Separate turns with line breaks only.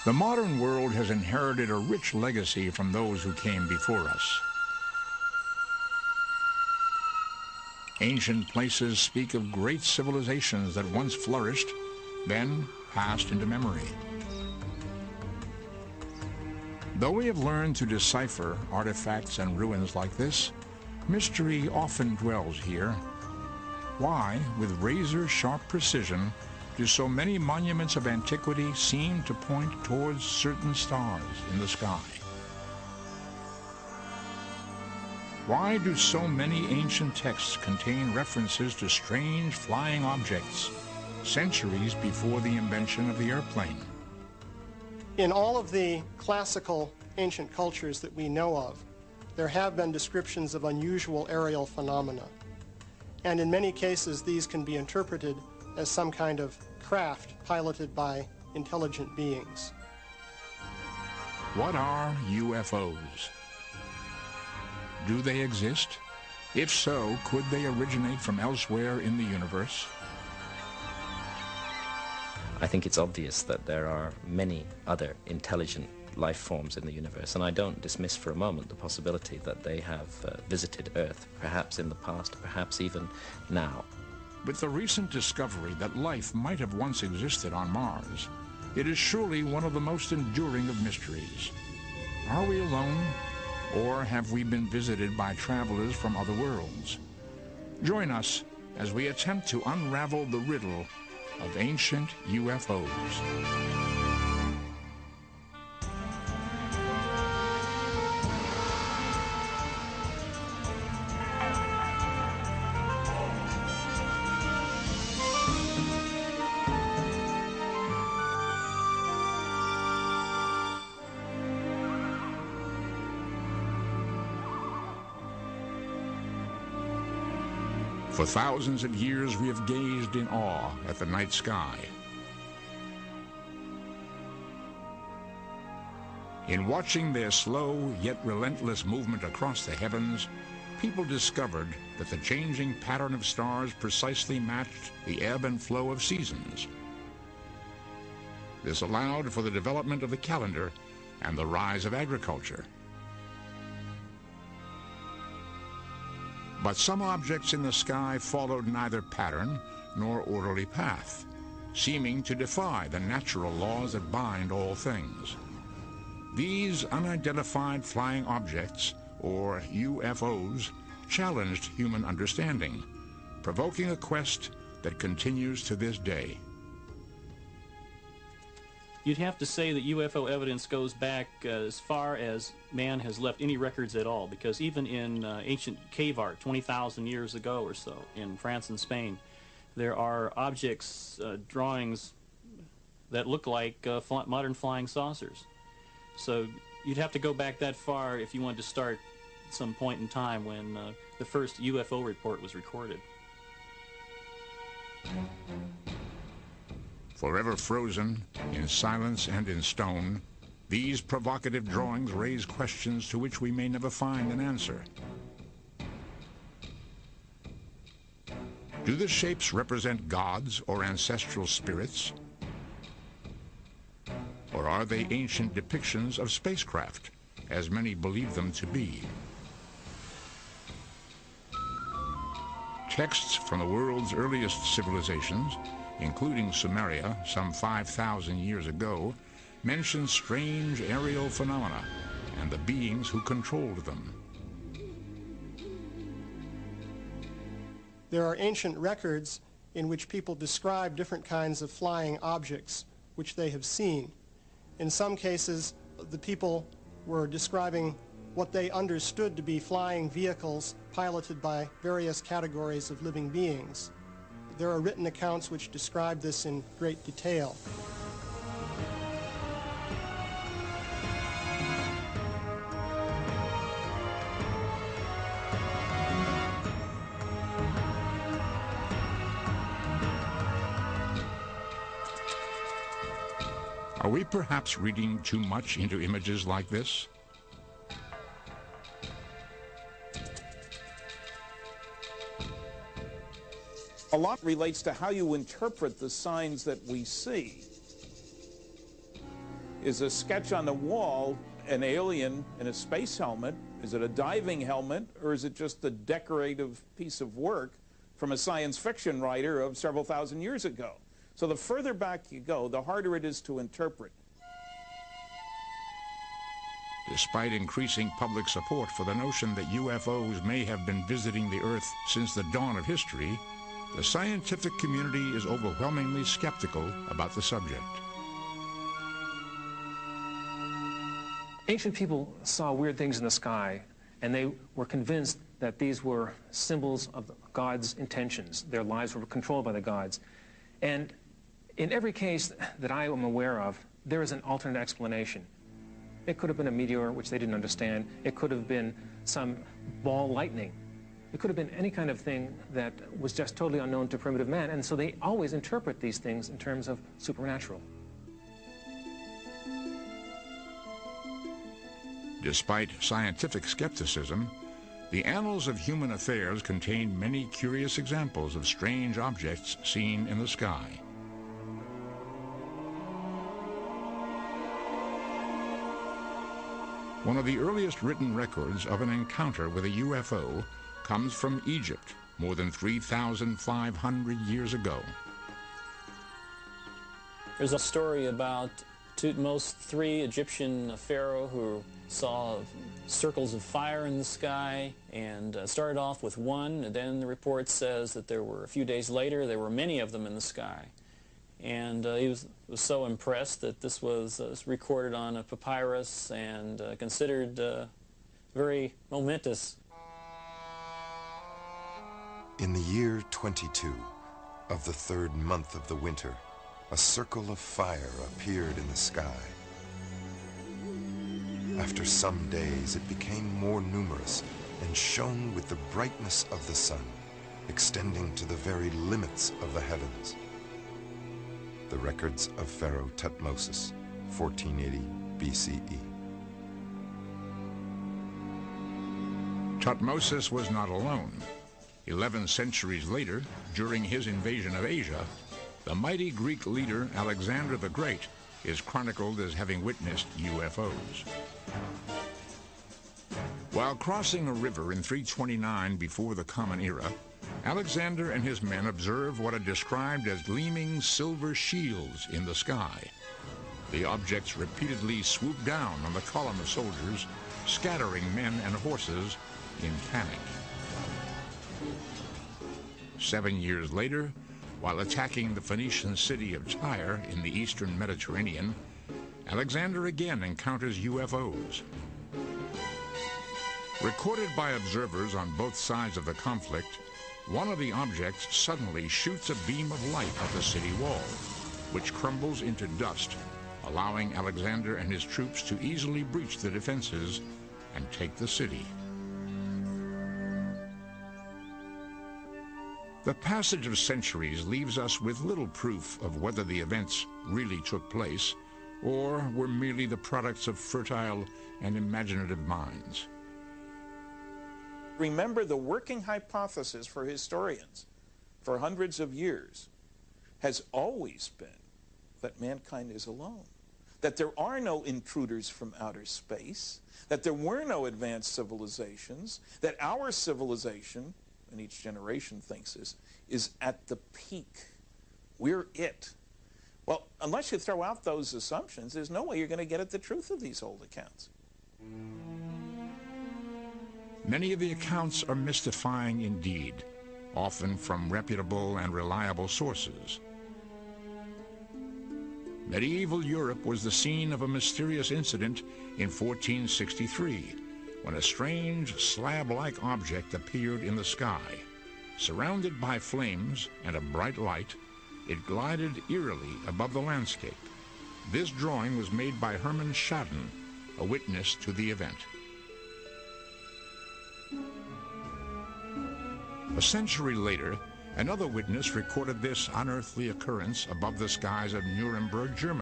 The modern world has inherited a rich legacy from those who came before us. Ancient places speak of great civilizations that once flourished, then passed into memory. Though we have learned to decipher artifacts and ruins like this, mystery often dwells here. Why, with razor-sharp precision, do so many monuments of antiquity seem to point towards certain stars in the sky? Why do so many ancient texts contain references to strange flying objects centuries before the invention of the airplane?
In all of the classical ancient cultures that we know of, there have been descriptions of unusual aerial phenomena. And in many cases, these can be interpreted as some kind of craft piloted by intelligent beings.
What are UFOs? Do they exist? If so, could they originate from elsewhere in the universe?
I think it's obvious that there are many other intelligent life forms in the universe, and I don't dismiss for a moment the possibility that they have visited Earth, perhaps in the past, perhaps even now.
With the recent discovery that life might have once existed on Mars, it is surely one of the most enduring of mysteries. Are we alone, or have we been visited by travelers from other worlds? Join us as we attempt to unravel the riddle of ancient UFOs. For thousands of years, we have gazed in awe at the night sky. In watching their slow yet relentless movement across the heavens, people discovered that the changing pattern of stars precisely matched the ebb and flow of seasons. This allowed for the development of the calendar and the rise of agriculture. But some objects in the sky followed neither pattern nor orderly path, seeming to defy the natural laws that bind all things. These unidentified flying objects, or UFOs, challenged human understanding, provoking a quest that continues to this day.
You'd have to say that UFO evidence goes back as far as man has left any records at all, because even in ancient cave art 20,000 years ago or so in France and Spain, there are objects, drawings that look like modern flying saucers. So you'd have to go back that far if you wanted to start some point in time when the first UFO report was recorded.
Forever frozen in silence and in stone, these provocative drawings raise questions to which we may never find an answer. Do the shapes represent gods or ancestral spirits? Or are they ancient depictions of spacecraft, as many believe them to be? Texts from the world's earliest civilizations, including Sumeria some 5,000 years ago, mention strange aerial phenomena and the beings who controlled them.
There are ancient records in which people describe different kinds of flying objects which they have seen. In some cases, the people were describing what they understood to be flying vehicles piloted by various categories of living beings. There are written accounts which describe this in great detail.
Are we perhaps reading too much into images like this?
A lot relates to how you interpret the signs that we see. Is a sketch on the wall an alien in a space helmet? Is it a diving helmet, or is it just a decorative piece of work from a science fiction writer of several thousand years ago? So the further back you go, the harder it is to interpret.
Despite increasing public support for the notion that UFOs may have been visiting the Earth since the dawn of history, the scientific community is overwhelmingly skeptical about the subject.
Ancient people saw weird things in the sky, and they were convinced that these were symbols of God's intentions. Their lives were controlled by the gods. And in every case that I am aware of, there is an alternate explanation. It could have been a meteor, which they didn't understand. It could have been some ball lightning. It could have been any kind of thing that was just totally unknown to primitive man. And so they always interpret these things in terms of supernatural.
Despite scientific skepticism, the annals of human affairs contain many curious examples of strange objects seen in the sky. One of the earliest written records of an encounter with a UFO comes from Egypt, more than 3,500 years ago.
There's a story about Thutmose III, Egyptian pharaoh, who saw circles of fire in the sky, and started off with one, and then the report says that there were, a few days later, there were many of them in the sky. And he was so impressed that this was recorded on a papyrus and considered very momentous.
In the year 22 of the 3rd month of the winter, a circle of fire appeared in the sky. After some days, it became more numerous and shone with the brightness of the sun, extending to the very limits of the heavens. The records of Pharaoh Thutmose, 1480 BCE.
Thutmose was not alone. 11 centuries later, during his invasion of Asia, the mighty Greek leader Alexander the Great is chronicled as having witnessed UFOs. While crossing a river in 329 before the Common Era, Alexander and his men observed what are described as gleaming silver shields in the sky. The objects repeatedly swooped down on the column of soldiers, scattering men and horses in panic. 7 years later, while attacking the Phoenician city of Tyre in the eastern Mediterranean, Alexander again encounters UFOs. Recorded by observers on both sides of the conflict, one of the objects suddenly shoots a beam of light at the city wall, which crumbles into dust, allowing Alexander and his troops to easily breach the defenses and take the city. The passage of centuries leaves us with little proof of whether the events really took place or were merely the products of fertile and imaginative minds.
Remember, the working hypothesis for historians for hundreds of years has always been that mankind is alone, that there are no intruders from outer space, that there were no advanced civilizations, that our civilization, and each generation thinks this, is at the peak. We're it. Well, unless you throw out those assumptions, there's no way you're going to get at the truth of these old accounts.
Many of the accounts are mystifying indeed, often from reputable and reliable sources. Medieval Europe was the scene of a mysterious incident in 1463, when a strange slab-like object appeared in the sky. Surrounded by flames and a bright light, it glided eerily above the landscape. This drawing was made by Hermann Schaden, a witness to the event. A century later, another witness recorded this unearthly occurrence above the skies of Nuremberg, Germany.